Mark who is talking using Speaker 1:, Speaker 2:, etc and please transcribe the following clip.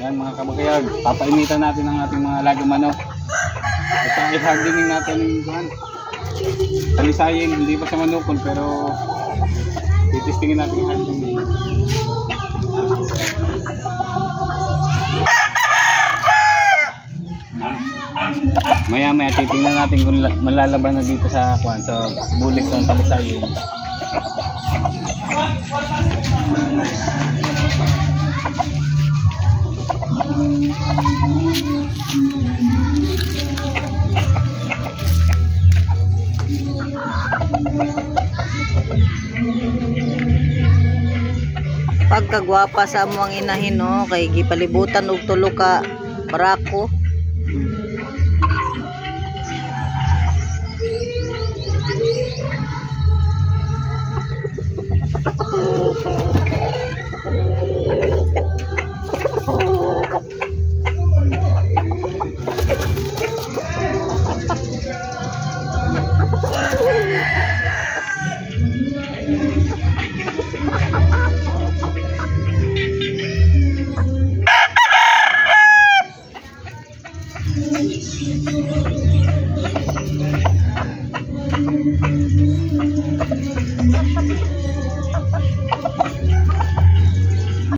Speaker 1: Yan mga kabakayag, papainitan natin ang ating mga lagang manok. At ang i-hardening natin yung talisayin, hindi pa sa manukon pero titistingin natin yung hardening. Maya maya titingnan natin kung malalaban na dito sa bulik ng talisayin.
Speaker 2: Pagkagwapa sa amo ang inahin no, kay gipalibutan og tulo ka barako.